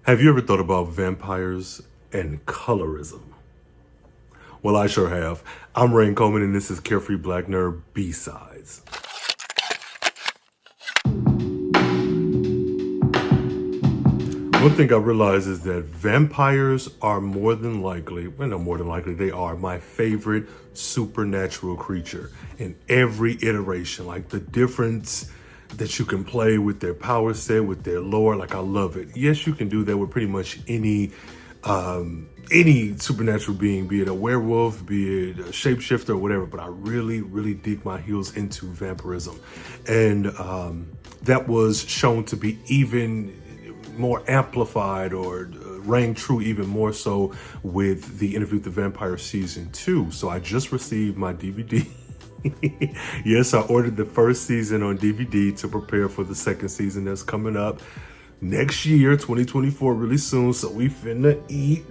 Have you ever thought about vampires and colorism? Well, I sure have. I'm Rhayne Coleman, and this is Carefree Black Nerd B-Sides. One thing I realize is that vampires are more than likely, they are my favorite supernatural creature in every iteration. Like the difference that you can play with their power set, with their lore, like I love it. Yes, you can do that with pretty much any supernatural being, be it a werewolf, be it a shapeshifter or whatever, but I really dig my heels into vampirism. And that was shown to be even more amplified or rang true even more so with the Interview with the Vampire Season 2. So I just received my DVD. Yes, I ordered the first season on DVD to prepare for the second season that's coming up next year, 2024, really soon. So we finna eat.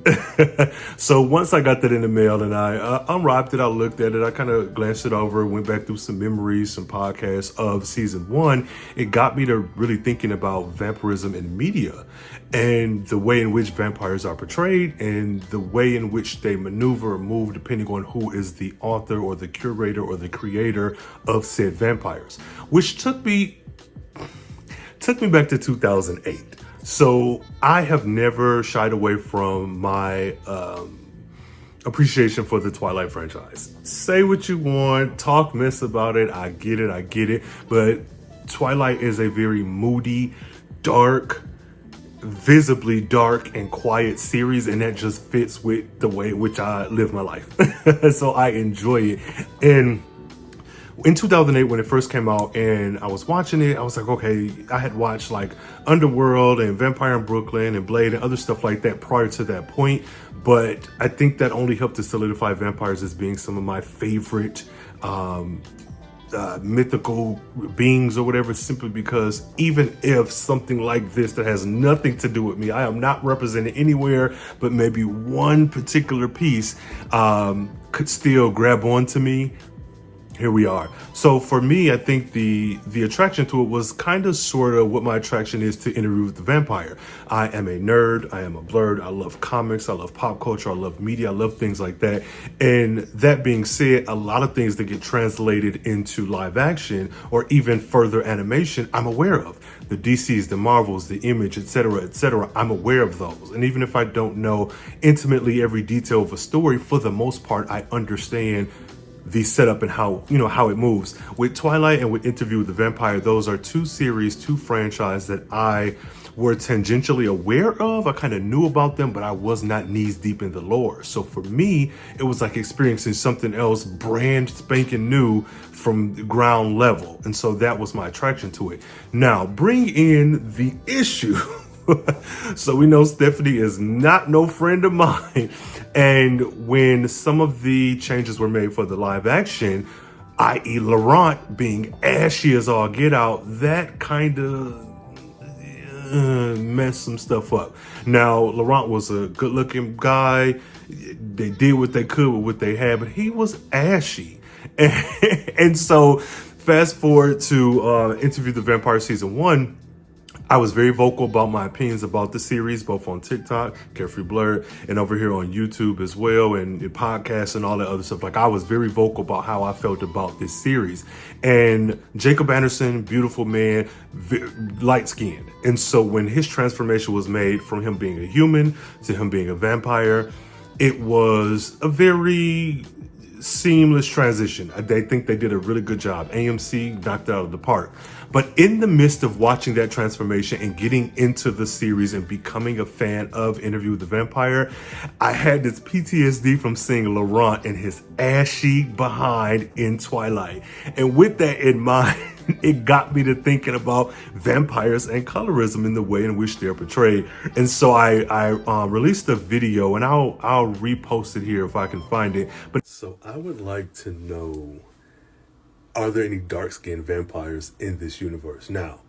So once I got that in the mail and I unwrapped it, I looked at it, I kind of glanced it over, went back through some memories, some podcasts of season 1. It got me to really thinking about vampirism in media and the way in which vampires are portrayed and the way in which they maneuver or move depending on who is the author or the curator or the creator of said vampires, which took me back to 2008. So I have never shied away from my appreciation for the Twilight franchise. Say what you want, talk mess about it. I get it. But Twilight is a very moody, dark, visibly dark and quiet series, and that just fits with the way in which I live my life. So I enjoy it. And in 2008, when it first came out and I was watching it, I was like, okay, I had watched like Underworld and Vampire in Brooklyn and Blade and other stuff like that prior to that point. But I think that only helped to solidify vampires as being some of my favorite mythical beings or whatever, simply because even if something like this that has nothing to do with me, I am not represented anywhere but maybe one particular piece, could still grab onto me, here we are. So for me, I think the attraction to it was kind of sort of what my attraction is to Interview with the Vampire. I am a nerd. I am a blurred. I love comics. I love pop culture. I love media. I love things like that. And that being said, a lot of things that get translated into live action or even further animation, I'm aware of. The DCs, the Marvels, the Image, etc. I'm aware of those. And even if I don't know intimately every detail of a story, for the most part, I understand the setup and how it moves. With Twilight and with Interview with the Vampire, those are two franchises that I were tangentially aware of. I kind of knew about them, but I was not knees deep in the lore. So for me, it was like experiencing something else brand spanking new from the ground level. And so that was my attraction to it. Now, bring in the issue. So we know Stephanie is not no friend of mine. And when some of the changes were made for the live action, i.e. Laurent being ashy as all get out, that kind of messed some stuff up. Now, Laurent was a good looking guy. They did what they could with what they had, but he was ashy. And so fast forward to Interview the Vampire Season 1, I was very vocal about my opinions about the series, both on TikTok, Carefree Blurred, and over here on YouTube as well, and podcasts and all that other stuff. Like, I was very vocal about how I felt about this series. And Jacob Anderson, beautiful man, light-skinned. And so when his transformation was made from him being a human to him being a vampire, it was a very seamless transition. I think they did a really good job. AMC knocked it out of the park. But in the midst of watching that transformation and getting into the series and becoming a fan of Interview with the Vampire, I had this PTSD from seeing Laurent and his ashy behind in Twilight. And with that in mind, it got me to thinking about vampires and colorism in the way in which they're portrayed. And so I released a video, and I'll repost it here if I can find it. But so I would like to know, are there any dark-skinned vampires in this universe? Now,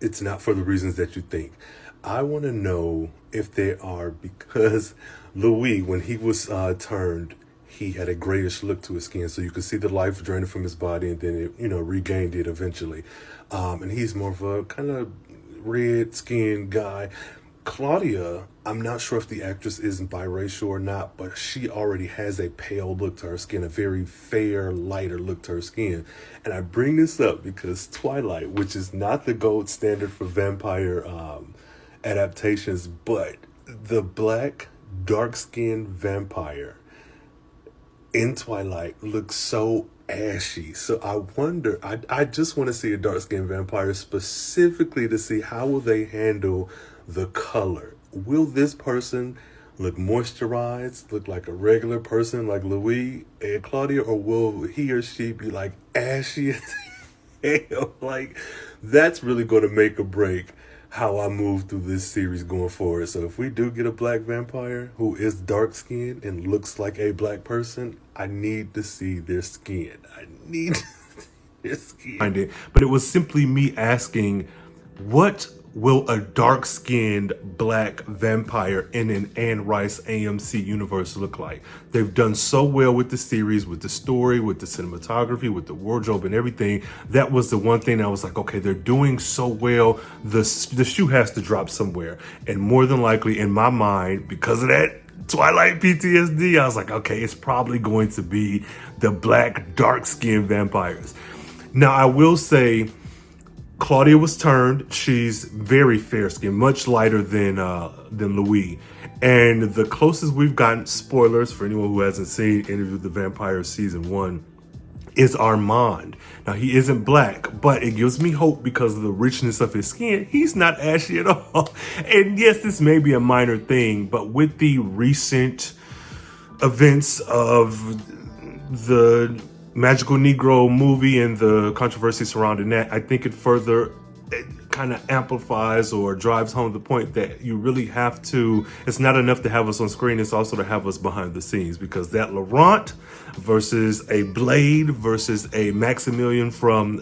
it's not for the reasons that you think. I want to know if they are because Louis, when he was turned, he had a grayish look to his skin, so you could see the life draining from his body, and then it, regained it eventually. And he's more of a kind of red-skinned guy. Claudia, I'm not sure if the actress is biracial or not, but she already has a pale look to her skin, a very fair, lighter look to her skin. And I bring this up because Twilight, which is not the gold standard for vampire adaptations, but the black, dark-skinned vampire in Twilight looks so ashy. So I wonder, I just want to see a dark-skinned vampire specifically to see how will they handle the color. Will this person look moisturized, look like a regular person like Louis and Claudia, or will he or she be like ashy as hell? Like, that's really going to make or break how I move through this series going forward. So if we do get a black vampire who is dark skinned and looks like a black person, I need to see their skin. I need to see their skin. But it was simply me asking, what will a dark-skinned black vampire in an Anne Rice AMC universe look like? They've done so well with the series, with the story, with the cinematography, with the wardrobe and everything. That was the one thing I was like, okay, they're doing so well. The shoe has to drop somewhere. And more than likely, in my mind, because of that Twilight PTSD, I was like, okay, it's probably going to be the black, dark-skinned vampires. Now, I will say, Claudia was turned. She's very fair skinned, much lighter than Louis. And the closest we've gotten, spoilers for anyone who hasn't seen Interview with the Vampire season 1, is Armand. Now, he isn't black, but it gives me hope because of the richness of his skin. He's not ashy at all. And yes, this may be a minor thing, but with the recent events of the Magical Negro movie and the controversy surrounding that, I think it further kind of amplifies or drives home the point that you really have to, it's not enough to have us on screen, it's also to have us behind the scenes, because that Laurent versus a Blade versus a Maximilian from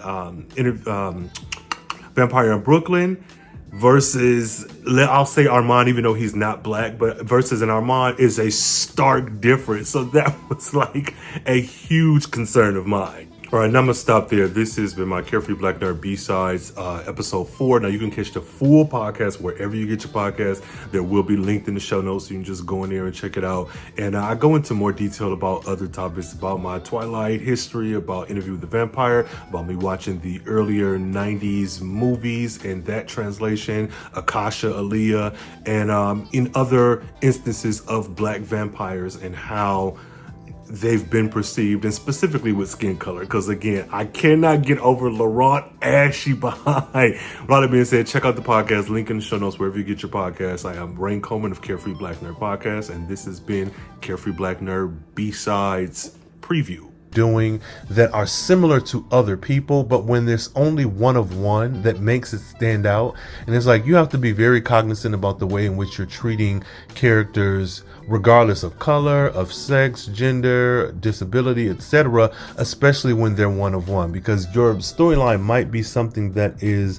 Vampire in Brooklyn versus, I'll say Armand, even though he's not black, but versus an Armand is a stark difference. So that was like a huge concern of mine. All right, now I'm gonna stop there. This has been my Carefree Black Nerd B-Sides, episode 4. Now you can catch the full podcast wherever you get your podcast. There will be linked in the show notes, so you can just go in there and check it out. And I go into more detail about other topics, about my Twilight history, about Interview with the Vampire, about me watching the earlier 90s movies and that translation, Akasha, Aaliyah, and in other instances of black vampires and how they've been perceived, and specifically with skin color, because again, I cannot get over Laurent ashy behind. With all that being said, check out the podcast, link in the show notes wherever you get your podcasts. I am Rhayne Coleman of Carefree Black Nerd Podcast, and this has been Carefree Black Nerd B-Sides preview. Doing that are similar to other people, but when there's only one of one that makes it stand out. And it's like you have to be very cognizant about the way in which you're treating characters regardless of color, of sex, gender, disability, etc., especially when they're one of one, because your storyline might be something that is